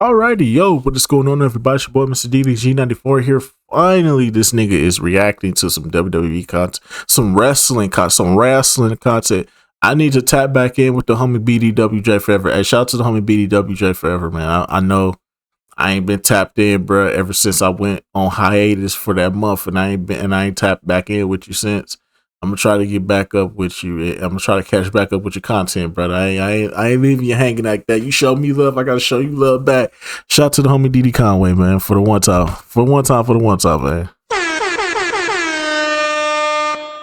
Alrighty, yo, what is going on, everybody? It's your boy, Mr. DDG94 here. Finally, this nigga is reacting to some WWE content, some wrestling content. I need to tap back in with the homie BDWJ Forever. Hey, shout out to the homie BDWJ Forever, man. I know I ain't been tapped in, bro, ever since I went on hiatus for that month, and I ain't tapped back in with you since. I'm gonna try to get back up with you. I'm gonna try to catch back up with your content, brother. I ain't leaving you hanging like that. You show me love, I gotta show you love back. Shout out to the homie DD Conway, man, for the one time, man.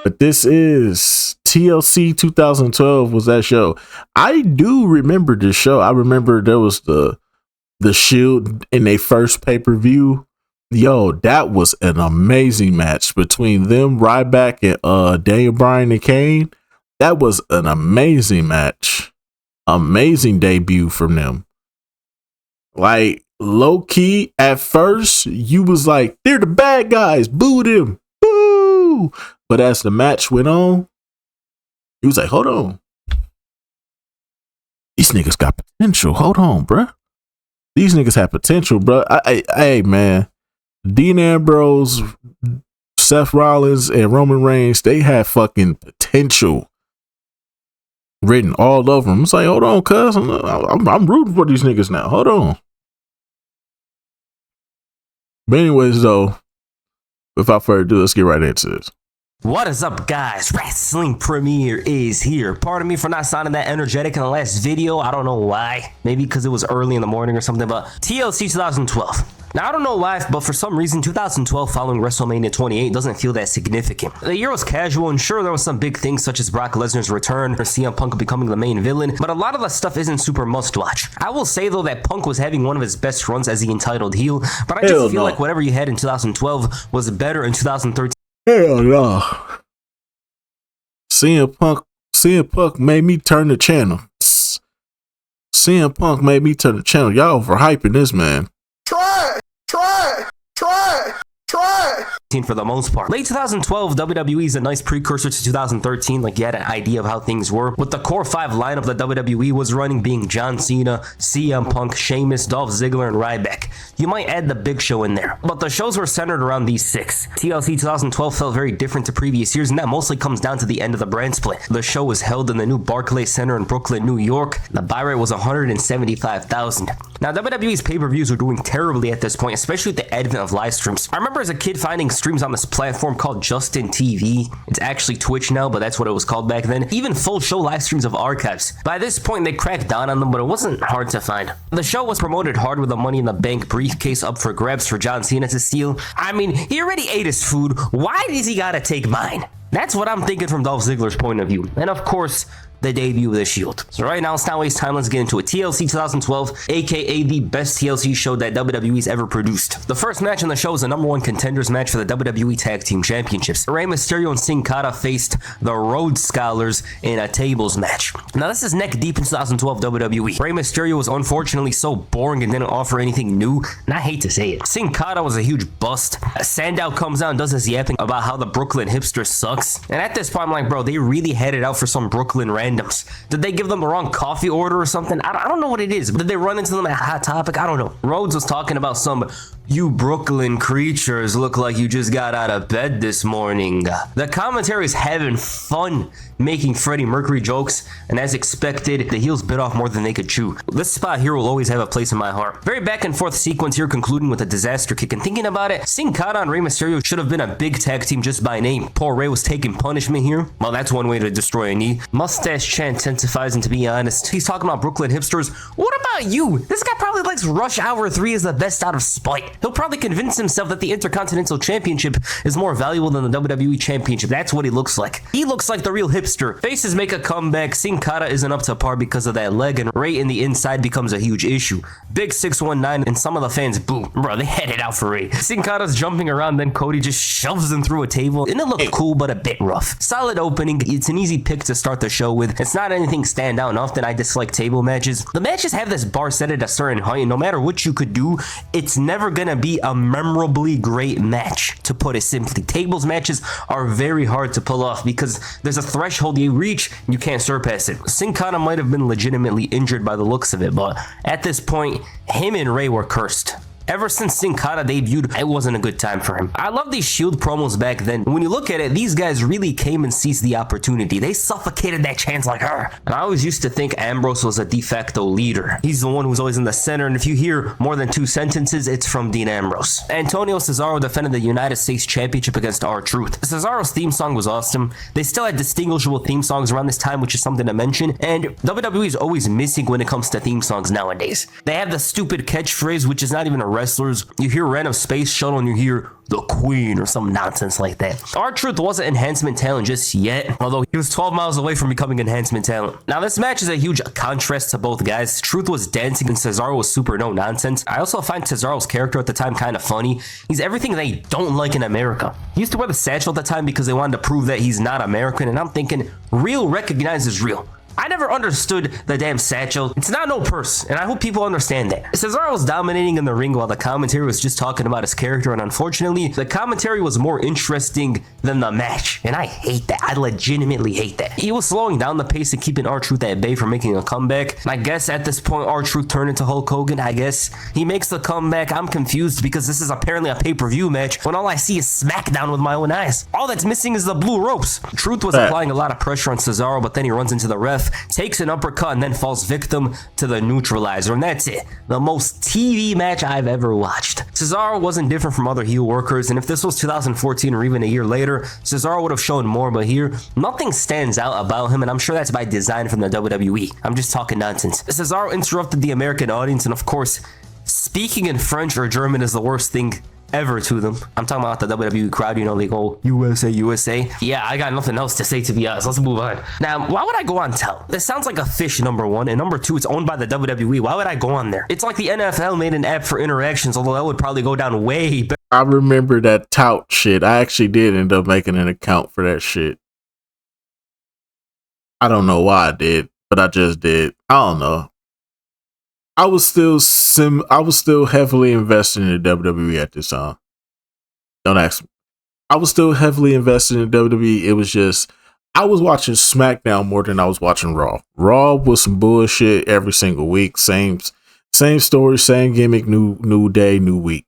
But this is TLC 2012 was that show. I do remember this show. I remember there was the Shield in their first pay-per-view. Yo, that was an amazing match between them, Ryback, and Daniel Bryan and Kane. That was an amazing match. Amazing debut from them. Like, low key, at first, you was like, they're the bad guys, boo them, boo. But as the match went on, you was like, hold on. These niggas got potential. Hold on, bruh. These niggas have potential, bruh. Hey, man. Dean Ambrose, Seth Rollins, and Roman Reigns, they had fucking potential written all over them. It's like, hold on, cuz I'm rooting for these niggas now. Hold on. But anyways, though, without further ado, let's get right into this. What is up, guys? Wrestling Premiere is here. Pardon me for not sounding that energetic in the last video. I don't know why. Maybe because it was early in the morning or something, but TLC 2012. Now, I don't know why, but for some reason, 2012 following WrestleMania 28 doesn't feel that significant. The year was casual, and sure, there was some big things such as Brock Lesnar's return or CM Punk becoming the main villain, but a lot of the stuff isn't super must-watch. I will say, though, that Punk was having one of his best runs as the entitled heel, but I just feel like whatever you had in 2012 was better in 2013. Hell no. CM Punk made me turn the channel. CM Punk made me turn the channel. Y'all overhyping this man. Try. For the most part. Late 2012, WWE is a nice precursor to 2013, like you had an idea of how things were. With the core 5 lineup that WWE was running being John Cena, CM Punk, Sheamus, Dolph Ziggler, and Ryback. You might add the Big Show in there, but the shows were centered around these 6. TLC 2012 felt very different to previous years, and that mostly comes down to the end of the brand split. The show was held in the new Barclays Center in Brooklyn, New York. The buy rate was 175,000. Now, WWE's pay-per-views were doing terribly at this point, especially with the advent of live streams. I remember as a kid finding streams on this platform called Justin TV. It's actually Twitch now, but that's what it was called back then. Even full show live streams of archives. By this point, they cracked down on them, but it wasn't hard to find. The show was promoted hard with the Money in the Bank briefcase up for grabs for John Cena to steal. I mean, he already ate his food. Why does he gotta take mine? That's what I'm thinking from Dolph Ziggler's point of view. And of course, the debut of the Shield. So right now, let's not waste time. Let's get into it. TLC 2012, aka the best TLC show that WWE's ever produced. The first match on the show is the #1 contenders match for the WWE Tag Team Championships. Rey Mysterio and Sin Cara faced the Rhodes Scholars in a tables match. Now, this is neck deep in 2012 WWE. Rey Mysterio was unfortunately so boring and didn't offer anything new, and I hate to say it. Sin Cara was a huge bust. Sandow comes out and does his yapping about how the Brooklyn hipster sucks. And at this point, I'm like, bro, they really had it out for some Brooklyn randoms. Did they give them the wrong coffee order or something? I don't know what it is. Did they run into them at Hot Topic? I don't know. Rhodes was talking about some, you Brooklyn creatures look like you just got out of bed this morning. The commentary is having fun making Freddie Mercury jokes, and as expected, the heels bit off more than they could chew. This spot here will always have a place in my heart. Very back and forth sequence here, concluding with a disaster kick, and thinking about it, Sin Cara and Rey Mysterio should have been a big tag team just by name. Poor Rey was taking punishment here. Well, that's one way to destroy a knee. Mustache chant intensifies, and to be honest, he's talking about Brooklyn hipsters. What about you? This guy probably likes Rush Hour 3 as the best out of spite. He'll probably convince himself that the Intercontinental Championship is more valuable than the WWE Championship. That's what he looks like. He looks like the real hipster. Faces make a comeback. Sin Cara isn't up to par because of that leg, and Rey in the inside becomes a huge issue. Big 619, and some of the fans boo. Bro, they had it out for Rey. Sin Cara's jumping around, then Cody just shoves him through a table. And it looked cool, but a bit rough. Solid opening. It's an easy pick to start the show with. It's not anything stand out, and often I dislike table matches. The matches have this bar set at a certain height, and no matter what you could do, it's never gonna be a memorably great match, to put it simply. Tables matches are very hard to pull off because there's a threshold you reach, and you can't surpass it. Sin Cara might have been legitimately injured by the looks of it, but at this point, him and Ray were cursed. Ever since Sin Cara debuted, it wasn't a good time for him. I love these Shield promos back then. When you look at it, these guys really came and seized the opportunity. They suffocated that chance like her. And I always used to think Ambrose was a de facto leader. He's the one who's always in the center, and if you hear more than 2 sentences, it's from Dean Ambrose. Antonio Cesaro defended the United States Championship against R-Truth. Cesaro's theme song was awesome. They still had distinguishable theme songs around this time, which is something to mention, and WWE is always missing when it comes to theme songs nowadays. They have the stupid catchphrase, which is not even a wrestlers. You hear random space shuttle and you hear the Queen or some nonsense like that. R-Truth wasn't enhancement talent just yet, although he was 12 miles away from becoming enhancement talent. Now this match is a huge contrast to both guys. Truth was dancing and Cesaro was super no nonsense. I also find Cesaro's character at the time kind of funny. He's everything they don't like in America. He used to wear the satchel at the time because they wanted to prove that he's not American, and I'm thinking, real recognizes real. I never understood the damn satchel. It's not no purse, and I hope people understand that. Cesaro was dominating in the ring while the commentary was just talking about his character, and unfortunately, the commentary was more interesting than the match, and I hate that. I legitimately hate that. He was slowing down the pace and keeping R-Truth at bay from making a comeback, and I guess at this point, R-Truth turned into Hulk Hogan, I guess. He makes the comeback. I'm confused because this is apparently a pay-per-view match when all I see is SmackDown with my own eyes. All that's missing is the blue ropes. Truth was applying a lot of pressure on Cesaro, but then he runs into the ref, takes an uppercut, and then falls victim to the neutralizer, and that's it. The most TV match I've ever watched. Cesaro wasn't different from other heel workers, and if this was 2014 or even a year later, Cesaro would have shown more, but here, nothing stands out about him, and I'm sure that's by design from the WWE. I'm just talking nonsense. Cesaro interrupted the American audience, and of course, speaking in French or German is the worst thing ever to them. I'm talking about the WWE crowd, you know, they go USA, USA. Yeah, I got nothing else to say, to be honest. Let's move on. Now, why would I go on Tell? This sounds like a fish, number one, and number two, it's owned by the WWE. Why would I go on there? It's like the NFL made an app for interactions, although that would probably go down way better. I remember that tout shit. I actually did end up making an account for that shit. I don't know why I did, but I just did. I don't know. I was still heavily invested in the WWE at this time. Don't ask me. I was still heavily invested in WWE. It was just, I was watching SmackDown more than I was watching Raw. Raw was some bullshit every single week. Same story, same gimmick, new day, new week,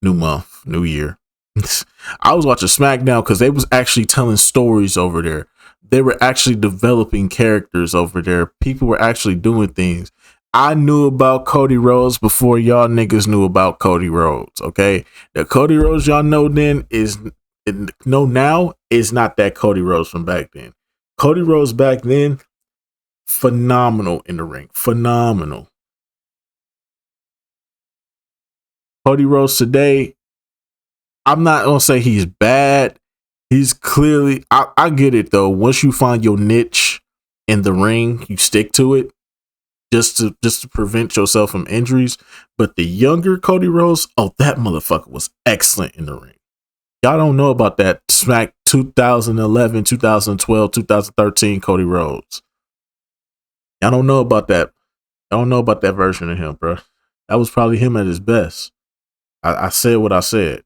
new month, new year. I was watching SmackDown because they was actually telling stories over there. They were actually developing characters over there. People were actually doing things. I knew about Cody Rhodes before y'all niggas knew about Cody Rhodes, okay? The Cody Rhodes y'all know then now is not that Cody Rhodes from back then. Cody Rhodes back then, phenomenal in the ring. Phenomenal. Cody Rhodes today, I'm not going to say he's bad. He's clearly, I get it though. Once you find your niche in the ring, you stick to it. Just to prevent yourself from injuries. But the younger Cody Rhodes, oh, that motherfucker was excellent in the ring. Y'all don't know about that Smack 2011, 2012, 2013 Cody Rhodes. Y'all don't know about that. I don't know about that version of him, bro. That was probably him at his best. I said what I said.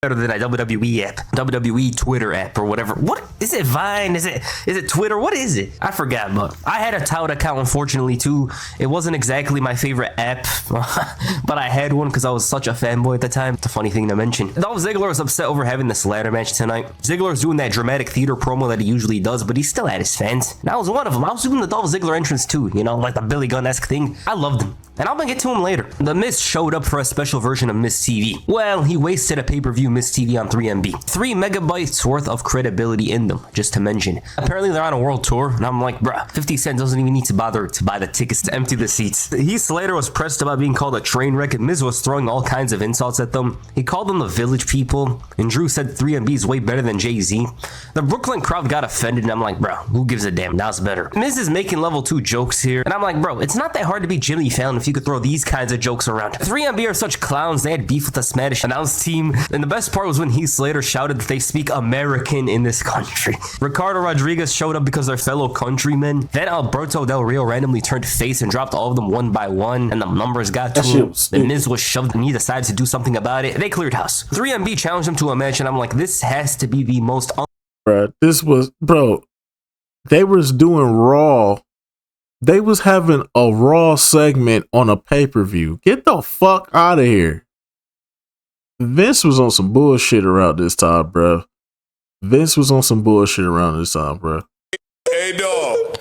Better than a WWE app, WWE Twitter app or whatever. What is it? Vine? Is it Twitter? What is it? I forgot, but I had a tout account, unfortunately, too. It wasn't exactly my favorite app, but I had one because I was such a fanboy at the time. It's a funny thing to mention. Dolph Ziggler was upset over having this ladder match tonight. Ziggler's doing that dramatic theater promo that he usually does, but he still had his fans. And I was one of them. I was doing the Dolph Ziggler entrance too, you know, like the Billy Gunn-esque thing. I loved him. And I'm gonna get to him later. The Miz showed up for a special version of Miz TV. Well, he wasted a pay-per-view Miz TV on 3MB. 3 megabytes worth of credibility in them, just to mention. Apparently they're on a world tour, and I'm like, bruh, 50 Cent doesn't even need to bother to buy the tickets to empty the seats. Heath Slater was pressed about being called a train wreck, and Miz was throwing all kinds of insults at them. He called them the village people, and Drew said 3MB is way better than Jay-Z. The Brooklyn crowd got offended, and I'm like, bro, who gives a damn? Now's better. Miz is making level 2 jokes here, and I'm like, bro, it's not that hard to be Jimmy Fallon if you could throw these kinds of jokes around. 3MB are such clowns, they had beef with the Spanish announce team, and the best part was when Heath Slater shouted that they speak American in this country. Ricardo Rodriguez showed up because they're fellow countrymen. Then Alberto Del Rio randomly turned face and dropped all of them one by one, and the numbers got to him. The Miz was shoved and he decided to do something about it. They cleared house. 3MB challenged him to a match, and I'm like, this has to be the most they was doing Raw. They was having a Raw segment on a pay-per-view. Get the fuck out of here. Vince was on some bullshit around this time, bro. Hey, dog.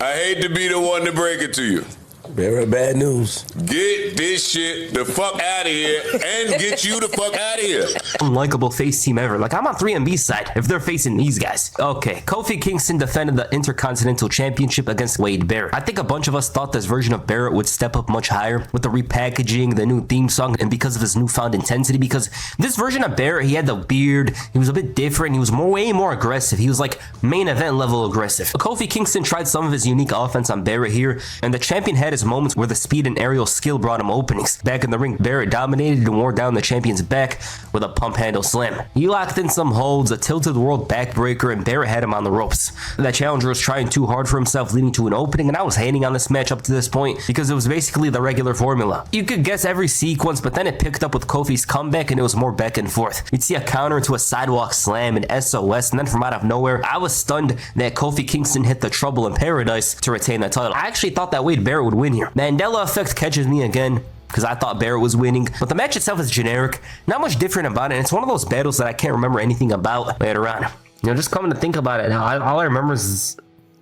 I hate to be the one to break it to you. Very bad news. Get this shit the fuck out of here and get you the fuck out of here. Unlikable face team ever. Like, I'm on 3MB's side if they're facing these guys. Okay, Kofi Kingston defended the Intercontinental Championship against Wade Barrett. I think a bunch of us thought this version of Barrett would step up much higher with the repackaging, the new theme song, and because of his newfound intensity. Because this version of Barrett, he had the beard, he was a bit different, he was way more aggressive. He was like main event level aggressive. Kofi Kingston tried some of his unique offense on Barrett here, and the champion had his moments where the speed and aerial skill brought him openings. Back in the ring, Barrett dominated and wore down the champion's back with a pump handle slam. He locked in some holds, a tilted world backbreaker, and Barrett had him on the ropes. That challenger was trying too hard for himself, leading to an opening, and I was hating on this match up to this point because it was basically the regular formula. You could guess every sequence, but then it picked up with Kofi's comeback and it was more back and forth. You'd see a counter into a sidewalk slam and SOS, and then from out of nowhere, I was stunned that Kofi Kingston hit the Trouble in Paradise to retain the title. I actually thought that Wade Barrett would win here. Mandela effect catches me again because I thought Barrett was winning, but the match itself is generic, not much different about it, and it's one of those battles that I can't remember anything about later on. You know, just coming to think about it now, all I remember is,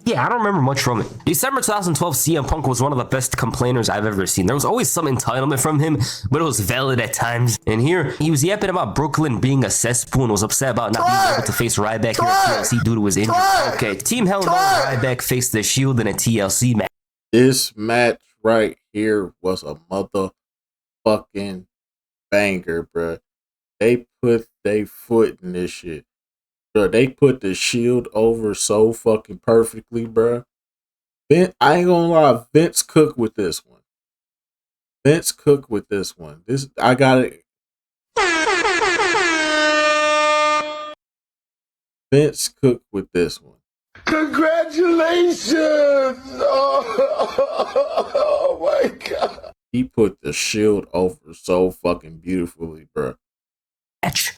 yeah, I don't remember much from it. December 2012, CM Punk was one of the best complainers I've ever seen. There was always some entitlement from him, but it was valid at times. And here, he was yapping about Brooklyn being a cesspool and was upset about not being able to face Ryback here at TLC due to his injury. Okay, Team Hell No and Ryback faced the Shield in a TLC match. This match right here was a motherfucking banger, bruh. They put their foot in this shit. Bruh, they put the Shield over so fucking perfectly, bruh. I ain't gonna lie, Vince cooked with this one. I got it. Vince cooked with this one. Congratulations! Oh my God. He put the Shield over so fucking beautifully, bruh.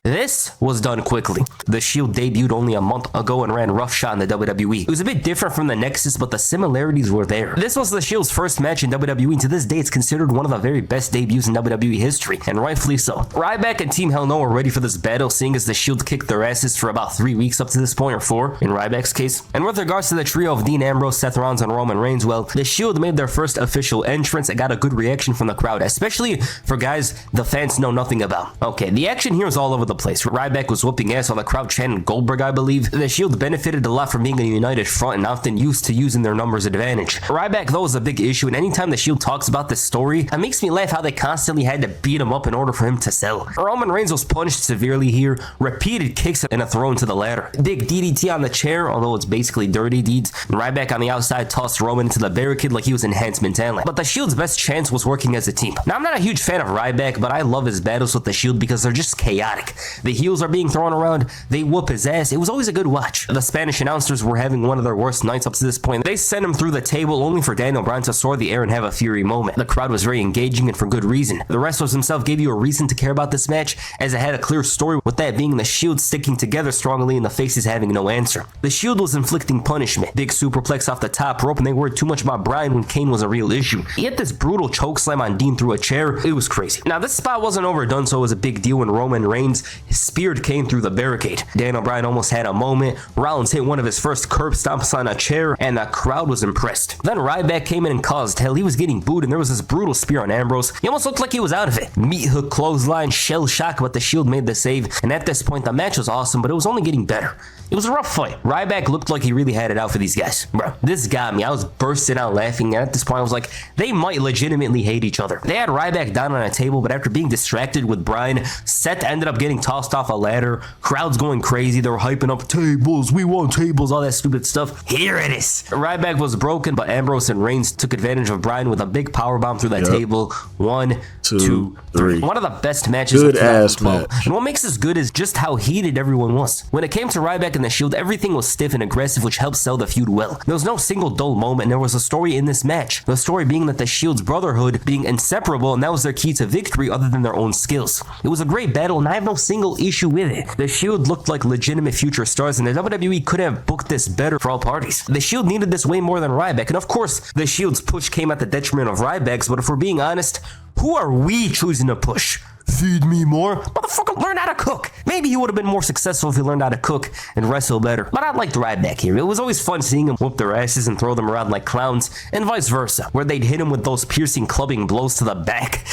This was done quickly. The Shield debuted only a month ago and ran roughshod in the WWE. It was a bit different from the Nexus, but the similarities were there. This was the Shield's first match in WWE, and to this day it's considered one of the very best debuts in WWE history, and rightfully so. Ryback and Team Hell No were ready for this battle, seeing as the Shield kicked their asses for about 3 weeks up to this point, or 4 in Ryback's case. And with regards to the trio of Dean Ambrose, Seth Rollins, and Roman Reigns, well, the Shield made their first official entrance and got a good reaction from the crowd, especially for guys the fans know nothing about. Okay, the action here is all over the place. Ryback was whooping ass while the crowd chanted Goldberg, I believe. The Shield benefited a lot from being a united front and often used to using their numbers advantage. Ryback, though, is a big issue, and anytime the Shield talks about this story, it makes me laugh how they constantly had to beat him up in order for him to sell. Roman Reigns was punished severely here, repeated kicks and a throw into the ladder. Big DDT on the chair, although it's basically dirty deeds. Ryback on the outside tossed Roman into the barricade like he was enhancement talent. But the Shield's best chance was working as a team. Now, I'm not a huge fan of Ryback, but I love his battles with the Shield because they're just chaotic. The heels are being thrown around, they whoop his ass. It was always a good watch. The Spanish announcers were having one of their worst nights up to this point. They sent him through the table only for Daniel Bryan to soar the air and have a fury moment. The crowd was very engaging and for good reason. The wrestlers themselves gave you a reason to care about this match, as it had a clear story, with that being the Shield sticking together strongly and the faces having no answer. The Shield was inflicting punishment. Big superplex off the top rope, and they worried too much about Bryan when Kane was a real issue. He hit this brutal chokeslam on Dean through a chair. It was crazy. Now, this spot wasn't overdone, so it was a big deal when Roman Reigns speared Kane through the barricade. Daniel Bryan almost had a moment. Rollins hit one of his first curb stomps on a chair, and the crowd was impressed. Then Ryback came in and caused hell. He was getting booed, and there was this brutal spear on Ambrose. He almost looked like he was out of it. Meat hook, clothesline, shell shock, but the Shield made the save, and at this point, the match was awesome, but it was only getting better. It was a rough fight. Ryback looked like he really had it out for these guys. Bro, this got me. I was bursting out laughing, and at this point, I was like, they might legitimately hate each other. They had Ryback down on a table, but after being distracted with Bryan, Seth ended ended up getting tossed off a ladder. Crowds going crazy. They were hyping up tables. We want tables. All that stupid stuff. Here it is. Ryback was broken, but Ambrose and Reigns took advantage of Bryan with a big powerbomb through that table. 1, 2, 3. One of the best matches Good of ass 2012. match. And what makes this good is just how heated everyone was. When it came to Ryback and the Shield, everything was stiff and aggressive, which helped sell the feud well. There was no single dull moment, and there was a story in this match. The story being that the Shield's brotherhood being inseparable, and that was their key to victory other than their own skills. It was a great battle, and I have no single issue with it. The Shield looked like legitimate future stars, and the WWE couldn't have booked this better for all parties. The Shield needed this way more than Ryback, and of course, the Shield's push came at the detriment of Ryback's, but if we're being honest, who are we choosing to push? Feed me more? Motherfucker, learn how to cook. Maybe he would have been more successful if he learned how to cook and wrestle better. But I liked Ryback here. It was always fun seeing him whoop their asses and throw them around like clowns, and vice versa, where they'd hit him with those piercing clubbing blows to the back.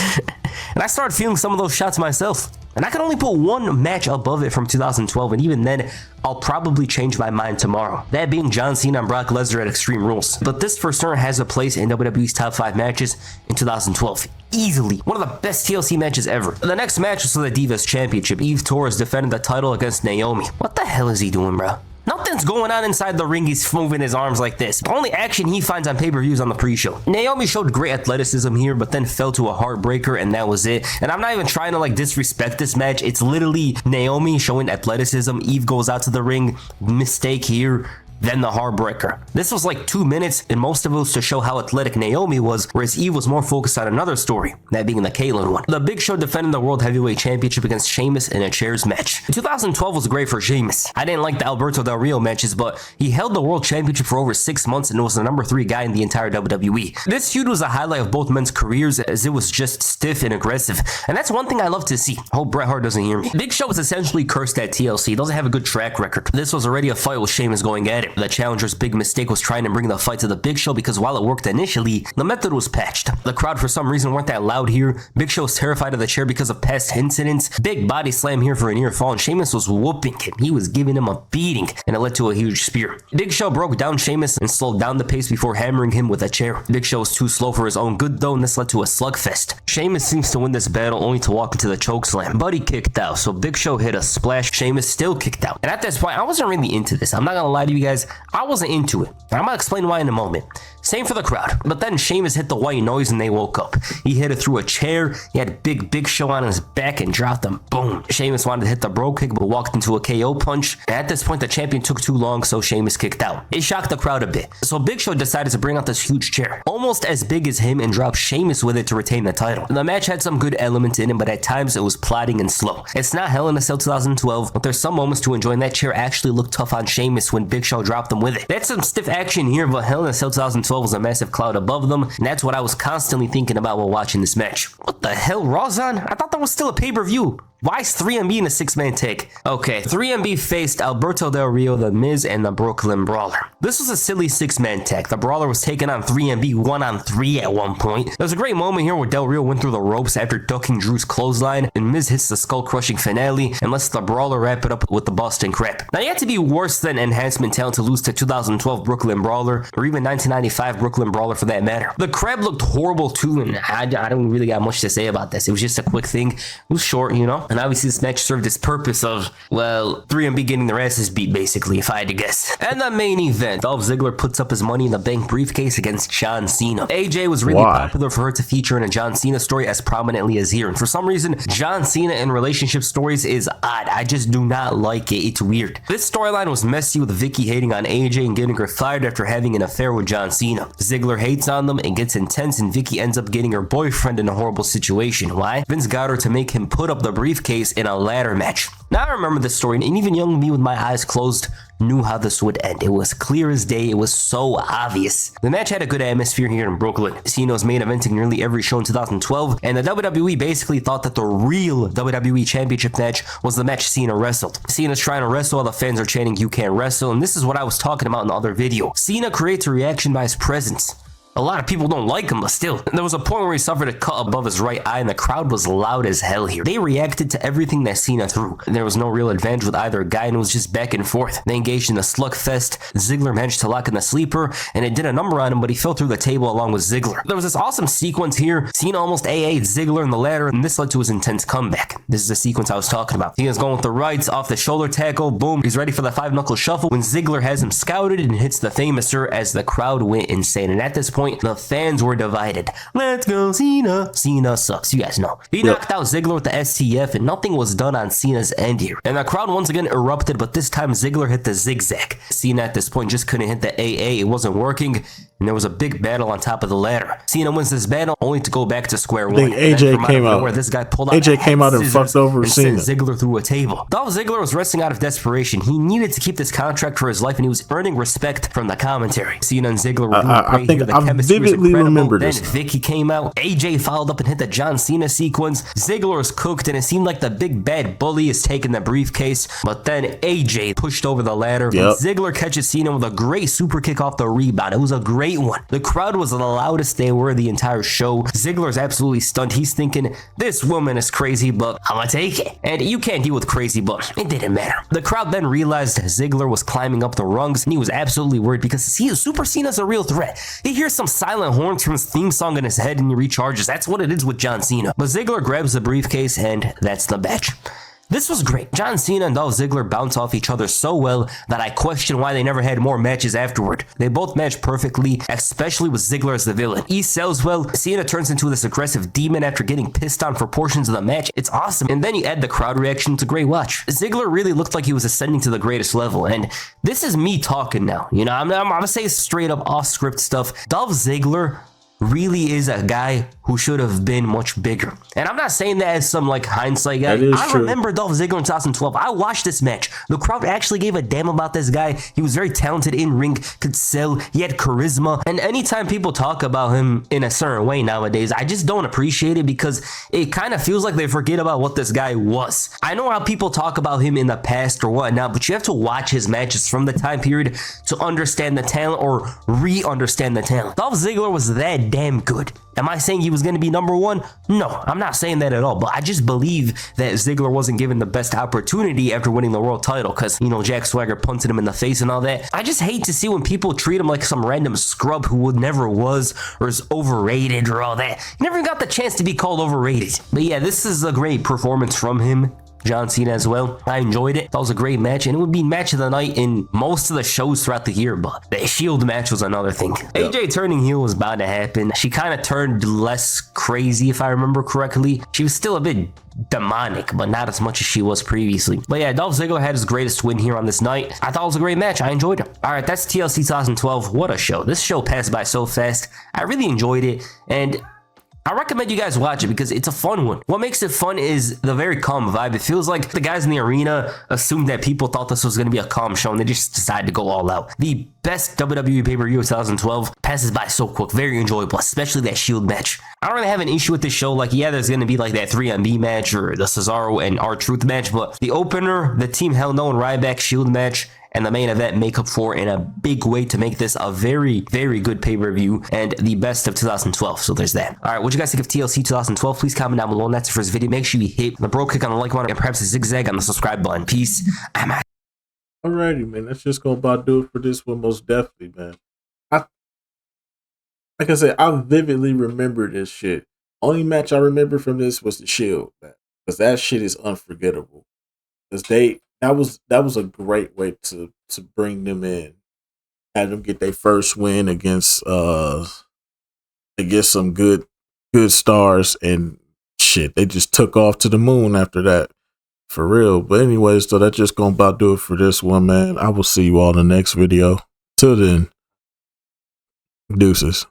And I started feeling some of those shots myself. And I can only put one match above it from 2012, and even then, I'll probably change my mind tomorrow. That being John Cena and Brock Lesnar at Extreme Rules. But this for certain has a place in WWE's top 5 matches in 2012. Easily. One of the best TLC matches ever. The next match was for the Divas Championship. Eve Torres defended the title against Naomi. What the hell is he doing, bro? Nothing's going on inside the ring. He's moving his arms like this. The only action he finds on pay-per-views on the pre-show. Naomi showed great athleticism here, but then fell to a heartbreaker, and that was it. And I'm not even trying to like disrespect this match. It's literally Naomi showing athleticism. Eve goes out to the ring. Mistake here. Then the heartbreaker. This was like 2 minutes, and most of it was to show how athletic Naomi was, whereas Eve was more focused on another story, that being the Caitlyn one. The Big Show defended the World Heavyweight Championship against Sheamus in a chairs match. 2012 was great for Sheamus. I didn't like the Alberto Del Rio matches, but he held the World Championship for over 6 months and was the number 3 guy in the entire WWE. This feud was a highlight of both men's careers, as it was just stiff and aggressive, and that's one thing I love to see. I hope Bret Hart doesn't hear me. Big Show was essentially cursed at TLC. He doesn't have a good track record. This was already a fight with Sheamus going at it. The challenger's big mistake was trying to bring the fight to the Big Show, because while it worked initially, the method was patched. The crowd for some reason weren't that loud here. Big Show was terrified of the chair because of past incidents. Big body slam here for a near fall, and Sheamus was whooping him. He was giving him a beating, and it led to a huge spear. Big Show broke down Sheamus and slowed down the pace before hammering him with a chair. Big Show was too slow for his own good though, and this led to a slugfest. Sheamus seems to win this battle only to walk into the chokeslam, but he kicked out, so Big Show hit a splash. Sheamus still kicked out. And at this point, I wasn't really into this. I'm not gonna lie to you guys. I wasn't into it. And I'm gonna explain why in a moment. Same for the crowd. But then Sheamus hit the white noise and they woke up. He hit it through a chair. He had Big Show on his back and dropped him. Boom. Sheamus wanted to hit the bro kick, but walked into a KO punch. And at this point, the champion took too long, so Sheamus kicked out. It shocked the crowd a bit. So Big Show decided to bring out this huge chair, almost as big as him, and drop Sheamus with it to retain the title. The match had some good elements in it, but at times it was plodding and slow. It's not Hell in a Cell 2012, but there's some moments to enjoy, and that chair actually looked tough on Sheamus when Big Show dropped him with it. That's some stiff action here, but Hell in a Cell 2012 was a massive cloud above them, and that's what I was constantly thinking about while watching this match. What the hell, Raw's on? I thought that was still a pay-per-view. Why is 3MB in a 6-man tag? Okay, 3MB faced Alberto Del Rio, The Miz, and the Brooklyn Brawler. This was a silly 6-man tag. The Brawler was taking on 3MB 1-on-3 at one point. There was a great moment here where Del Rio went through the ropes after ducking Drew's clothesline, and Miz hits the skull-crushing finale and lets the Brawler wrap it up with the Boston Crab. Now, you had to be worse than Enhancement Talent to lose to 2012 Brooklyn Brawler, or even 1995 Brooklyn Brawler for that matter. The Crab looked horrible too, and I don't really got much to say about this. It was just a quick thing. It was short, you know? And obviously this match served its purpose of, well, 3MB getting their asses beat, basically, if I had to guess. And the main event, Dolph Ziggler puts up his Money in the Bank briefcase against John Cena. AJ was really popular for her to feature in a John Cena story as prominently as here. And for some reason, John Cena in relationship stories is odd. I just do not like it. It's weird. This storyline was messy, with Vicky hating on AJ and getting her fired after having an affair with John Cena. Ziggler hates on them and gets intense, and Vicky ends up getting her boyfriend in a horrible situation. Why? Vince got her to make him put up the briefcase in a ladder match. Now I remember this story, and even young me with my eyes closed knew how this would end. It was clear as day. It was so obvious. The match had a good atmosphere here in Brooklyn. Cena was main eventing nearly every show in 2012, and the WWE basically thought that the real WWE Championship match was the match Cena wrestled. Cena's trying to wrestle while the fans are chanting, "You can't wrestle," and this is what I was talking about in the other video. Cena creates a reaction by his presence. A lot of people don't like him, but still. There was a point where he suffered a cut above his right eye, and the crowd was loud as hell here. They reacted to everything that Cena threw. There was no real advantage with either guy, and it was just back and forth. They engaged in a slugfest. Ziggler managed to lock in the sleeper, and it did a number on him, but he fell through the table along with Ziggler. There was this awesome sequence here. Cena almost AA'd Ziggler in the ladder, and this led to his intense comeback. This is the sequence I was talking about. Cena's going with the rights, off the shoulder tackle, boom. He's ready for the 5-knuckle shuffle when Ziggler has him scouted and hits the famouser as the crowd went insane. And at this point, the fans were divided. Let's go, Cena. Cena sucks. You guys know. He knocked out Ziggler with the STF, and nothing was done on Cena's end here. And the crowd once again erupted, but this time Ziggler hit the zigzag. Cena at this point just couldn't hit the AA. It wasn't working. And there was a big battle on top of the ladder. Cena wins this battle only to go back to square one. I think AJ came out. Where this guy pulled out AJ came out and fucked over Cena. Ziggler through a table. Dolph Ziggler was wrestling out of desperation. He needed to keep this contract for his life, and he was earning respect from the commentary. Cena and Ziggler were doing great here. The chemistry was incredible. Then Vicky came out. AJ followed up and hit the John Cena sequence. Ziggler was cooked, and it seemed like the big bad bully is taking the briefcase. But then AJ pushed over the ladder. Ziggler catches Cena with a great super kick off the rebound. It was a great one. The crowd was the loudest they were the entire show. Ziggler's absolutely stunned. He's thinking, this woman is crazy, but I'm gonna take it. And you can't deal with crazy, but it didn't matter. The crowd then realized Ziggler was climbing up the rungs, and he was absolutely worried because Super Cena's a real threat. He hears some silent horns from his theme song in his head and he recharges. That's what it is with John Cena. But Ziggler grabs the briefcase, and that's the match. This was great. John Cena and Dolph Ziggler bounce off each other so well that I question why they never had more matches afterward. They both matched perfectly, especially with Ziggler as the villain. He sells well. Cena turns into this aggressive demon after getting pissed on for portions of the match. It's awesome. And then you add the crowd reaction. It's a great watch. Ziggler really looked like he was ascending to the greatest level. And this is me talking now. You know, I'm gonna say straight up off script stuff. Dolph Ziggler really is a guy who should have been much bigger. And I'm not saying that as some like hindsight guy. I remember Dolph Ziggler in 2012. I watched this match. The crowd actually gave a damn about this guy. He was very talented in ring, could sell, he had charisma. And anytime people talk about him in a certain way nowadays, I just don't appreciate it because it kind of feels like they forget about what this guy was. I know how people talk about him in the past or whatnot, but you have to watch his matches from the time period to understand the talent or re-understand the talent. Dolph Ziggler was that damn good. Am I saying he was going to be number one? No, I'm not saying that at all, but I just believe that Ziggler wasn't given the best opportunity after winning the world title because, you know, Jack Swagger punted him in the face and all that. I just hate to see when people treat him like some random scrub who never was or is overrated or all that. He never got the chance to be called overrated. But yeah, this is a great performance from him. John Cena as well. I enjoyed it. That was a great match, and it would be match of the night in most of the shows throughout the year, but the Shield match was another thing. AJ turning heel was bound to happen. She kind of turned less crazy, if I remember correctly. She was still a bit demonic, but not as much as she was previously. But yeah, Dolph Ziggler had his greatest win here on this night. I thought it was a great match. I enjoyed it. All right, that's TLC 2012. What a show. This show passed by so fast. I really enjoyed it, and I recommend you guys watch it because it's a fun one. What makes it fun is the very calm vibe. It feels like the guys in the arena assumed that people thought this was going to be a calm show and they just decided to go all out. The best WWE pay-per-view of 2012 passes by so quick. Very enjoyable, especially that Shield match. I don't really have an issue with this show. Like, yeah, there's going to be like that 3MB match or the Cesaro and R-Truth match, but the opener, the Team Hell No and Ryback Shield match, and the main event make up for in a big way to make this a very, very good pay-per-view and the best of 2012. So there's that. All right, what you guys think of TLC 2012? Please comment down below. And that's the first video. Make sure you hit the bro click on the like button and perhaps a zigzag on the subscribe button. Peace. I'm out. Alrighty, man. That's just gonna about do it for this one, most definitely, man. Like I said, I vividly remember this shit. Only match I remember from this was the Shield, man, because that shit is unforgettable. Because that was a great way to bring them in, had them get their first win against some good stars, and shit, they just took off to the moon after that, for real. But anyways, so that's just gonna about do it for this one, man. I will see you all in the next video. Till then, deuces.